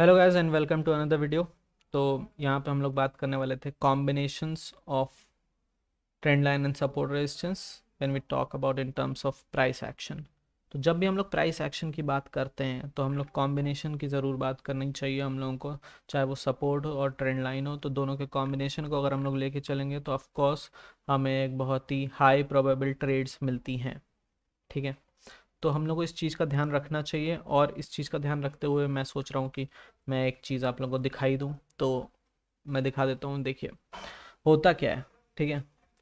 Hello guys and welcome to another video. तो यहाँ पे हम लोग बात करने वाले थे combinations of trend line and support resistance when we talk about in terms of price action. तो जब भी हम लोग प्राइस एक्शन की बात करते हैं तो हम लोग कॉम्बिनेशन की ज़रूर बात करनी चाहिए हम लोगों को, चाहे वो सपोर्ट हो और ट्रेंड लाइन हो। तो दोनों के कॉम्बिनेशन को अगर हम लोग लेके चलेंगे तो ऑफकोर्स हमें एक बहुत ही हाई प्रोबेबल ट्रेड्स मिलती हैं। ठीक है, तो हम लोग को इस चीज़ का ध्यान रखना चाहिए और इस चीज़ का ध्यान रखते हुए मैं सोच रहा हूँ कि मैं एक चीज़ आप लोगों को दिखाई दूँ। तो मैं दिखा देता हूँ, देखिए होता क्या है। ठीक है,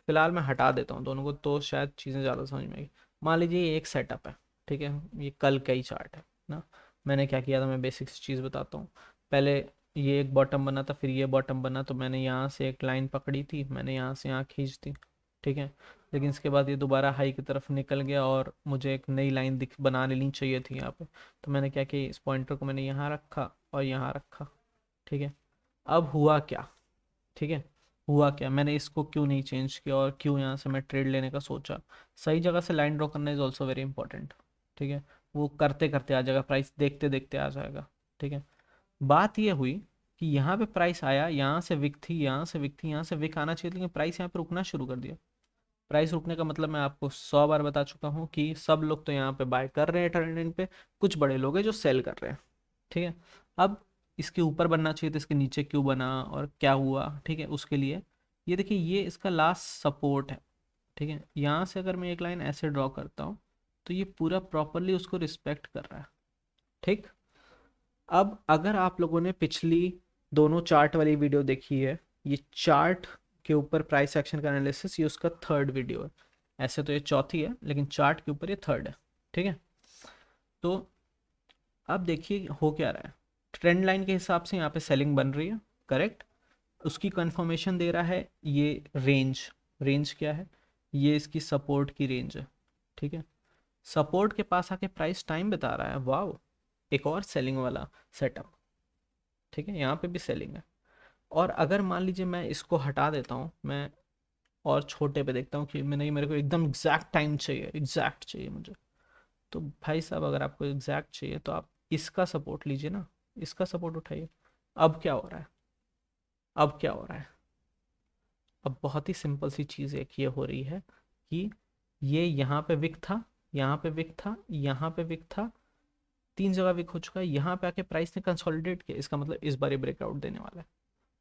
फिलहाल मैं हटा देता हूँ दोनों को तो शायद चीज़ें ज़्यादा समझ में आएगी। मान लीजिए ये एक सेटअप है, ठीक है, ये कल का ही चार्ट है ना। मैंने क्या किया था, मैं बेसिक चीज़ बताता हूँ। पहले ये एक बॉटम बना था, फिर ये बॉटम बना, तो मैंने यहाँ से एक लाइन पकड़ी थी, मैंने यहाँ से यहाँ खींच दी। ठीक है, लेकिन इसके बाद ये दोबारा हाई की तरफ निकल गया और मुझे एक नई लाइन दिख बना लेनी चाहिए थी यहाँ पे। तो मैंने क्या किया, इस पॉइंटर को मैंने यहाँ रखा और यहाँ रखा। ठीक है, अब हुआ क्या, ठीक है, हुआ क्या, मैंने इसको क्यों नहीं चेंज किया और क्यों यहाँ से मैं ट्रेड लेने का सोचा। सही जगह से लाइन ड्रॉ करना इज़ ऑल्सो वेरी इंपॉर्टेंट। ठीक है, वो करते करते आ जाएगा, प्राइस देखते देखते आ जाएगा। ठीक है, बात ये हुई कि यहाँ पे प्राइस आया, यहाँ से विक थी, यहाँ से विक थी, यहाँ से विक आना चाहिए, लेकिन प्राइस यहाँ पे रुकना शुरू कर दिया। प्राइस रुकने का मतलब मैं आपको 100 बार बता चुका हूँ कि सब लोग तो यहाँ पे बाय कर रहे हैं ट्रेंडिंग पे, कुछ बड़े लोग हैं जो सेल कर रहे हैं। ठीक है, अब इसके ऊपर बनना चाहिए तो इसके नीचे क्यों बना और क्या हुआ। ठीक है, उसके लिए ये देखिए, ये इसका लास्ट सपोर्ट है। ठीक है, यहाँ से अगर मैं एक लाइन ऐसे ड्रॉ करता हूँ तो ये पूरा प्रॉपरली उसको रिस्पेक्ट कर रहा है। ठीक, अब अगर आप लोगों ने पिछली दोनों चार्ट वाली वीडियो देखी है, ये चार्ट के ऊपर प्राइस एक्शन का एनालिसिस, ये उसका थर्ड वीडियो है। ऐसे तो ये चौथी है लेकिन चार्ट के ऊपर ये थर्ड है। ठीक है, तो अब देखिए हो क्या रहा है। ट्रेंड लाइन के हिसाब से यहाँ पे सेलिंग बन रही है, करेक्ट। उसकी कंफर्मेशन दे रहा है ये रेंज। रेंज क्या है, ये इसकी सपोर्ट की रेंज है। ठीक है, सपोर्ट के पास आके प्राइस टाइम बता रहा है, वाओ, एक और सेलिंग वाला सेटअप। ठीक है, यहाँ पे भी सेलिंग है। और अगर मान लीजिए मैं इसको हटा देता हूँ, मैं और छोटे पे देखता हूँ कि मैं नहीं, मेरे को एकदम एग्जैक्ट टाइम चाहिए, एग्जैक्ट चाहिए मुझे। तो भाई साहब, अगर आपको एग्जैक्ट चाहिए तो आप इसका सपोर्ट लीजिए ना, इसका सपोर्ट उठाइए। अब क्या हो रहा है, अब क्या हो रहा है, अब बहुत ही सिंपल सी चीज़ एक ये हो रही है कि ये यहाँ पे विक था, यहाँ पे विक था, यहाँ पे विक था, तीन जगह विक हो चुका है। यहाँ पे आके प्राइस ने कंसोलिडेट किया, इसका मतलब इस बार ये ब्रेकआउट देने वाला है।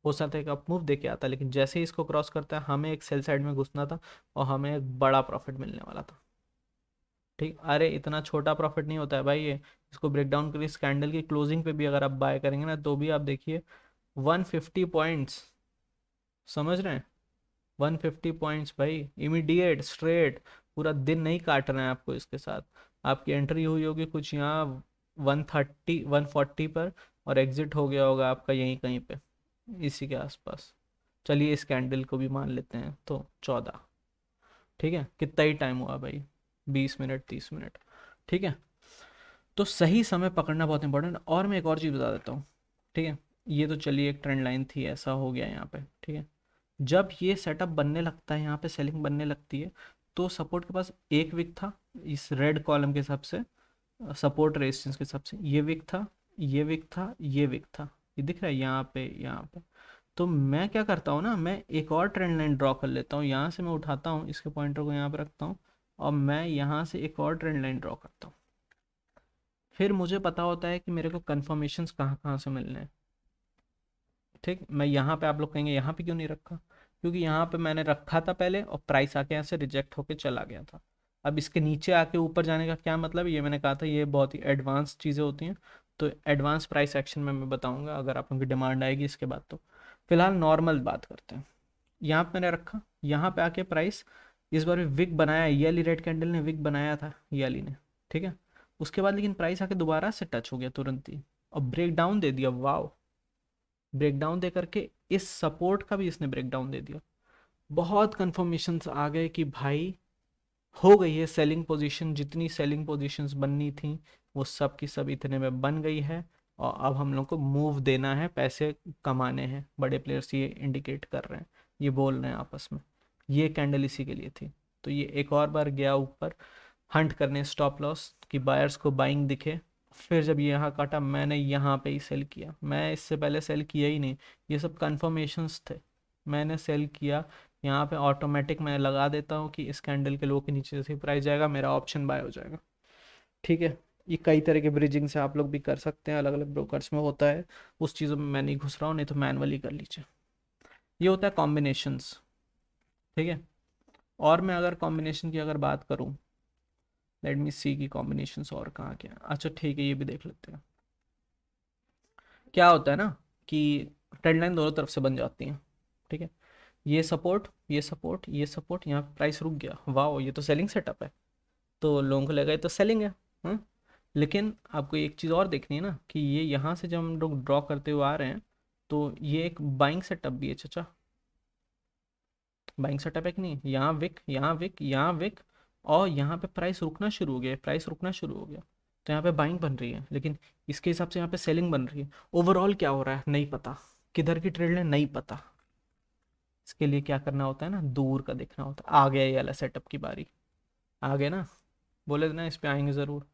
हो सकता है कि अप मूव देके आता, लेकिन जैसे ही इसको क्रॉस करता है हमें एक सेल साइड में घुसना था और हमें एक बड़ा प्रॉफिट मिलने वाला था। ठीक, अरे इतना छोटा प्रॉफिट नहीं होता है भाई ये। इसको ब्रेक डाउन करिए, इस कैंडल की क्लोजिंग पे भी अगर आप बाय करेंगे ना तो भी आप देखिए 150 पॉइंट्स, समझ रहे हैं, 150 पॉइंट्स भाई, इमीडिएट स्ट्रेट। पूरा दिन नहीं काटना है आपको इसके साथ। आपकी एंट्री हुई होगी कुछ यहाँ 130 140 पर और एग्जिट हो गया होगा आपका यहीं कहीं पे, इसी के आसपास। चलिए इस कैंडल को भी मान लेते हैं तो 14। ठीक है, कितना ही टाइम हुआ भाई, 20 मिनट 30 मिनट। ठीक है, तो सही समय पकड़ना बहुत इंपॉर्टेंट है। और मैं एक और चीज़ बता देता हूँ। ठीक है, ये तो चलिए एक ट्रेंड लाइन थी, ऐसा हो गया यहाँ पे। ठीक है, जब ये सेटअप बनने लगता है, यहाँ पे सेलिंग बनने लगती है, तो सपोर्ट के पास एक विक था इस रेड कॉलम के हिसाब से, सपोर्ट रेजिस्टेंस के हिसाब से ये विक था, ये विक था, ये विक था, ये दिख रहा है यहाँ पे, यहाँ पे। तो मैं क्या करता हूँ ना, मैं एक और ट्रेंड लाइन ड्रॉ कर लेता हूँ, यहाँ से मैं उठाता हूँ इसके पॉइंटर को यहाँ पे रखता हूँ और मैं यहाँ से एक और ट्रेंड लाइन ड्रॉ करता हूँ। फिर मुझे पता होता है कि मेरे को कन्फर्मेशंस कहाँ कहाँ से मिलने हैं। ठीक, मैं यहाँ पे, आप लोग कहेंगे यहाँ पे क्यों नहीं रखा, क्योंकि यहाँ पे मैंने रखा था पहले और प्राइस आके यहाँ से रिजेक्ट होके चला गया था। अब इसके नीचे आके ऊपर जाने का क्या मतलब, ये मैंने कहा था ये बहुत ही एडवांस चीज़ें होती हैं। तो एडवांस प्राइस एक्शन में मैं बताऊंगा अगर आप लोगों की डिमांड आएगी इसके बाद। तो फिलहाल नॉर्मल बात करते हैं। यहाँ पे मैंने रखा, यहाँ पे आके प्राइस इस बार भी विक बनाया, ये वाली रेड कैंडल ने विक बनाया था, ये वाली ने। ठीक है, उसके बाद लेकिन प्राइस आके दोबारा से टच हो गया तुरंत ही और ब्रेक डाउन दे दिया। वाओ, ब्रेक डाउन दे करके इस सपोर्ट का भी इसने ब्रेक डाउन दे दिया। बहुत कंफर्मेशंस आ गए कि भाई हो गई है सेलिंग पोजीशन, जितनी सेलिंग पोजीशंस बननी थी वो सब की सब इतने में बन गई है। और अब हम लोग को मूव देना है, पैसे कमाने हैं, बड़े प्लेयर्स ये इंडिकेट कर रहे हैं, ये बोल रहे हैं आपस में। ये कैंडल इसी के लिए थी। तो ये एक और बार गया ऊपर हंट करने स्टॉप लॉस, कि बायर्स को बाइंग दिखे। फिर जब ये यहाँ काटा मैंने यहाँ पे ही सेल किया, मैं इससे पहले सेल किया ही नहीं, ये सब कन्फर्मेशंस थे। मैंने सेल किया, यहाँ पे ऑटोमेटिक मैं लगा देता हूँ कि इस कैंडल के लो के नीचे से प्राइस जाएगा, मेरा ऑप्शन बाय हो जाएगा। ठीक है, ये कई तरह के ब्रिजिंग से आप लोग भी कर सकते हैं, अलग अलग ब्रोकर्स में होता है, उस चीज़ों में मैं नहीं घुस रहा हूँ, नहीं तो मैनुअली कर लीजिए। ये होता है कॉम्बिनेशंस। ठीक है, और मैं अगर कॉम्बिनेशन की अगर बात करूँ, लेट मी सी की कॉम्बिनेशंस और कहाँ क्या। अच्छा ठीक है, ये भी देख लेते हैं। क्या होता है ना कि ट्रेंड लाइन दोनों तरफ से बन जाती हैं। ठीक है, ये सपोर्ट, ये सपोर्ट, ये सपोर्ट, यहाँ प्राइस रुक गया, वाह ये तो सेलिंग सेटअप है, तो लोगों को लगा ये तो सेलिंग है। हाँ, लेकिन आपको एक चीज़ और देखनी है ना कि ये यहाँ से जब हम लोग ड्रॉ करते हुए आ रहे हैं, तो ये एक बाइंग सेटअप भी है चाचा, बाइंग सेटअप है कि नहीं। यहाँ विक, यहाँ विक, यहाँ विक, और यहाँ पे प्राइस रुकना शुरू हो गया, प्राइस रुकना शुरू हो गया, तो यहाँ पे बाइंग बन रही है, लेकिन इसके हिसाब से यहाँ पे सेलिंग बन रही है। ओवरऑल क्या हो रहा है नहीं पता, किधर की ट्रेड है नहीं पता। इसके लिए क्या करना होता है ना, दूर का देखना होता है। आ गया ये वाला सेटअप की बारी, आ गया ना, बोले थे ना इस पे आएंगे ज़रूर।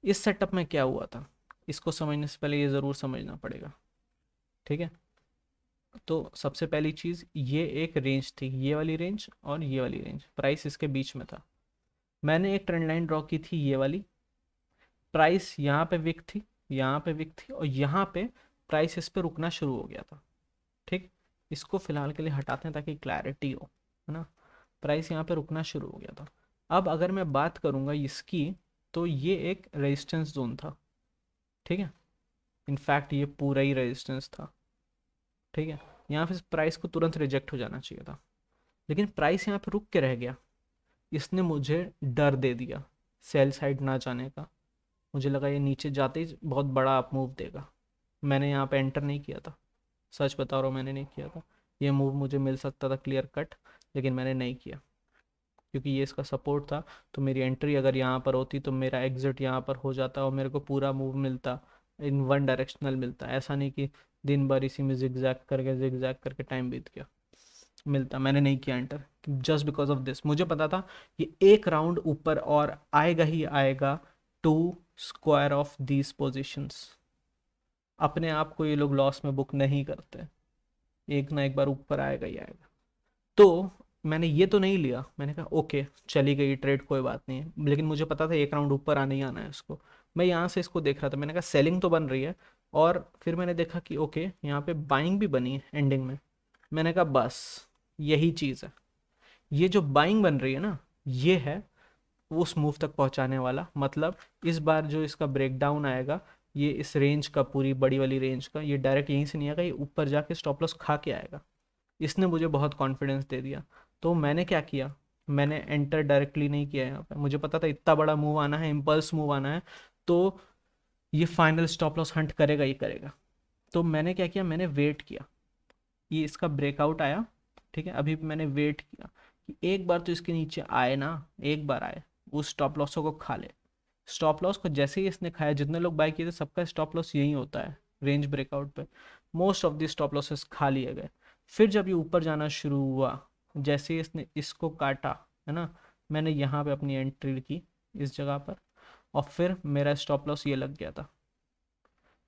इस सेटअप में क्या हुआ था, इसको समझने से पहले ये ज़रूर समझना पड़ेगा। ठीक है, तो सबसे पहली चीज़, ये एक रेंज थी, ये वाली रेंज और ये वाली रेंज, प्राइस इसके बीच में था। मैंने एक ट्रेंड लाइन ड्रॉ की थी ये वाली, प्राइस यहाँ पे विक थी, यहाँ पे विक थी, और यहाँ पे प्राइस इस पे रुकना शुरू हो गया था। ठीक, इसको फिलहाल के लिए हटाते हैं ताकि क्लैरिटी हो, है ना। प्राइस यहाँ पे रुकना शुरू हो गया था। अब अगर मैं बात करूँगा इसकी, तो ये एक रेजिस्टेंस जोन था। ठीक है, इनफैक्ट ये पूरा ही रेजिस्टेंस था। ठीक है, यहाँ पे प्राइस को तुरंत रिजेक्ट हो जाना चाहिए था, लेकिन प्राइस यहाँ पे रुक के रह गया। इसने मुझे डर दे दिया सेल साइड ना जाने का। मुझे लगा ये नीचे जाते ही बहुत बड़ा अप मूव देगा। मैंने यहाँ पे एंटर नहीं किया था, सच बता रहा हूँ मैंने नहीं किया था। ये मूव मुझे मिल सकता था क्लियर कट, लेकिन मैंने नहीं किया, क्योंकि ये इसका सपोर्ट था। तो मेरी एंट्री अगर यहाँ पर होती तो मेरा एग्जिट यहाँ पर हो जाता और मेरे को पूरा मूव मिलता, इन वन डायरेक्शनल मिलता। ऐसा नहीं कि दिन भर इसी में जिगजैग करके टाइम बीत गया, मिलता। मैंने नहीं किया enter, just because of this. मुझे पता था कि एक राउंड ऊपर और आएगा ही आएगा to square off these positions. अपने आप को ये लोग लॉस में बुक नहीं करते, एक ना एक बार ऊपर आएगा ही आएगा। तो मैंने ये तो नहीं लिया, मैंने कहा ओके चली गई ट्रेड, कोई बात नहीं है, लेकिन मुझे पता था एक राउंड ऊपर आने ही आना है इसको। मैं यहाँ से इसको देख रहा था, मैंने कहा सेलिंग तो बन रही है, और फिर मैंने देखा कि ओके यहाँ पे बाइंग भी बनी है एंडिंग में। मैंने कहा बस यही चीज़ है, ये जो बाइंग बन रही है ना, ये है उस मूव तक पहुंचाने वाला। मतलब इस बार जो इसका ब्रेकडाउन आएगा, ये इस रेंज का, पूरी बड़ी वाली रेंज का, ये डायरेक्ट यहीं से नहीं आएगा, ये ऊपर जाके स्टॉप लॉस खा के आएगा। इसने मुझे बहुत कॉन्फिडेंस दे दिया। तो मैंने क्या किया, मैंने एंटर डायरेक्टली नहीं किया यहाँ पे। मुझे पता था इतना बड़ा मूव आना है, इम्पल्स मूव आना है, तो ये फाइनल स्टॉप लॉस हंट करेगा ही करेगा। तो मैंने क्या किया, मैंने वेट किया, ये इसका ब्रेकआउट आया। ठीक है, अभी मैंने वेट किया कि एक बार तो इसके नीचे आए ना, एक बार आए, उस स्टॉप लॉसों को खा ले। स्टॉप लॉस को जैसे ही इसने खाया, जितने लोग बाय किए थे सबका स्टॉप लॉस यही होता है रेंज ब्रेकआउट पे, most of the stop losses खा लिए गए। फिर जब ये ऊपर जाना शुरू हुआ, जैसे ही इसने इसको काटा, है ना, मैंने यहाँ पे अपनी एंट्री की इस जगह पर, और फिर मेरा स्टॉप लॉस ये लग गया था।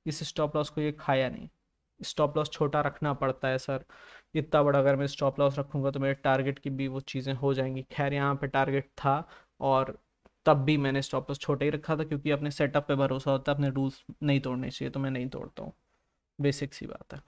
इस स्टॉप लॉस को ये खाया नहीं। स्टॉप लॉस छोटा रखना पड़ता है सर, इतना बड़ा अगर मैं स्टॉप लॉस रखूंगा तो मेरे टारगेट की भी वो चीज़ें हो जाएंगी। खैर यहाँ पे टारगेट था, और तब भी मैंने स्टॉप लॉस छोटा ही रखा था, क्योंकि अपने सेटअप पे भरोसा होता है, अपने रूल्स नहीं तोड़ने चाहिए, तो मैं नहीं तोड़ता हूँ, बेसिक सी बात है।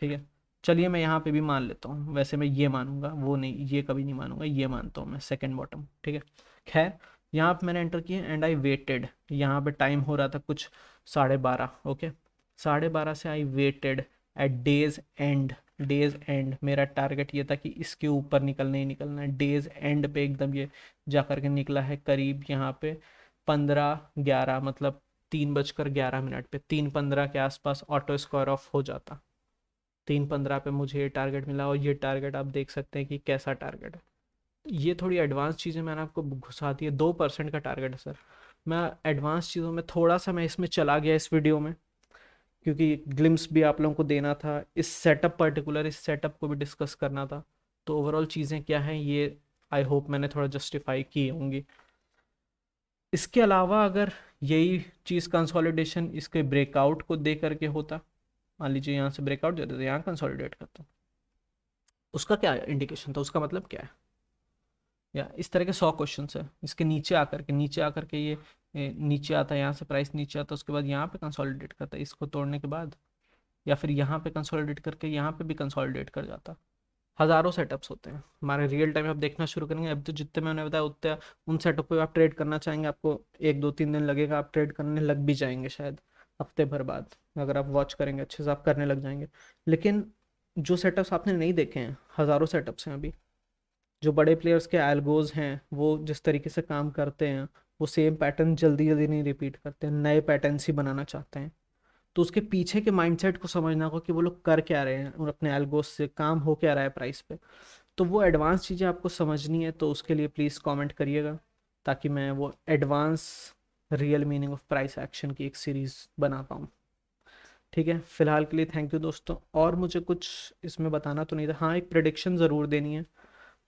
ठीक है, चलिए मैं यहाँ पे भी मान लेता हूँ, वैसे मैं ये मानूंगा, वो नहीं, ये कभी नहीं मानूंगा, ये मानता हूँ मैं सेकेंड बॉटम। ठीक है, खैर यहाँ पे मैंने एंटर किया एंड आई वेटेड। यहाँ पे टाइम हो रहा था कुछ 12:30। ओके, 12:30 से I waited at day's end. Day's end मेरा टारगेट ये था कि इसके ऊपर निकलना ही निकलना है। डेज एंड पे एकदम ये जा करके निकला है करीब यहाँ पे 15:11, मतलब 3:11 पे, 3:15 के आसपास ऑटो स्क्वायर ऑफ हो जाता। 3:15 पे मुझे ये टारगेट मिला, और ये टारगेट आप देख सकते हैं कि कैसा टारगेट है। ये थोड़ी एडवांस चीज़ें मैंने आपको घुसा दी है, 2% का टारगेट है सर। मैं एडवांस चीज़ों में थोड़ा सा मैं इसमें चला गया इस वीडियो में, क्योंकि ग्लिम्स भी आप लोगों को देना था, इस सेटअप पर्टिकुलर इस सेटअप को भी डिस्कस करना था। तो ओवरऑल चीज़ें क्या हैं ये आई होप मैंने थोड़ा जस्टिफाई की होंगी। इसके अलावा अगर यही चीज़ कंसोलिडेशन इसके ब्रेकआउट को दे करके होता, मान लीजिए यहाँ से ब्रेकआउट देते तो यहाँ कंसोलिडेट करता, उसका क्या इंडिकेशन था, उसका मतलब क्या है? या इस तरह के 100 क्वेश्चन है इसके नीचे आकर के ये नीचे आता है, यहाँ से प्राइस नीचे आता है, उसके बाद यहाँ पे कंसोलिडेट करता है इसको तोड़ने के बाद, या फिर यहाँ पे कंसोलिडेट करके यहाँ पे भी कंसोलिडेट कर जाता। हज़ारों सेटअप्स होते हैं हमारे, रियल टाइम आप देखना शुरू करेंगे। अब तो जितने मैंने बताया उतने उन सेटअप पे आप ट्रेड करना चाहेंगे, आपको 1 2 3 दिन लगेगा, आप ट्रेड करने लग भी जाएंगे शायद हफ्ते भर बाद, अगर आप वॉच करेंगे अच्छे से आप करने लग जाएंगे। लेकिन जो सेटअप्स आपने नहीं देखे हैं, हज़ारों सेटअप्स हैं अभी, जो बड़े प्लेयर्स के एल्गोज हैं वो जिस तरीके से काम करते हैं, वो सेम पैटर्न जल्दी जल्दी नहीं रिपीट करते हैं, नए पैटर्न्स ही बनाना चाहते हैं। तो उसके पीछे के माइंडसेट को समझना होगा कि वो लोग कर क्या रहे हैं और अपने एल्गोस से काम हो क्या रहा है प्राइस पे। तो वो एडवांस चीज़ें आपको समझनी है, तो उसके लिए प्लीज़ कमेंट करिएगा, ताकि मैं वो advance real meaning of price action की एक सीरीज़ बना पाऊँ। ठीक है, फिलहाल के लिए थैंक यू दोस्तों। और मुझे कुछ इसमें बताना तो नहीं था, हाँ एक प्रिडिक्शन ज़रूर देनी है,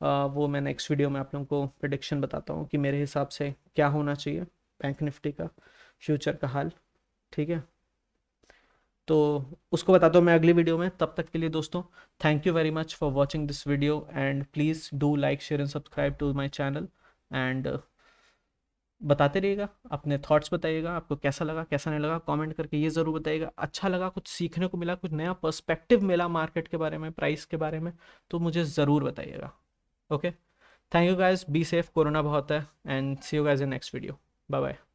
वो मैं नेक्स्ट वीडियो में आप लोगों को प्रिडिक्शन बताता हूँ कि मेरे हिसाब से क्या होना चाहिए बैंक निफ्टी का फ्यूचर का हाल। ठीक है, तो उसको बताता हूँ मैं अगली वीडियो में। तब तक के लिए दोस्तों, thank you very much for watching this video, and please do like share and subscribe to my channel. And बताते रहिएगा, अपने थॉट्स बताइएगा, आपको कैसा लगा कैसा नहीं लगा, कमेंट करके ये ज़रूर बताइएगा। अच्छा लगा, कुछ सीखने को मिला, कुछ नया पर्सपेक्टिव मिला मार्केट के बारे में, प्राइस के बारे में, तो मुझे ज़रूर बताइएगा। Okay, thank you guys, be safe, corona बहुत है, and see you guys in next video. Bye bye.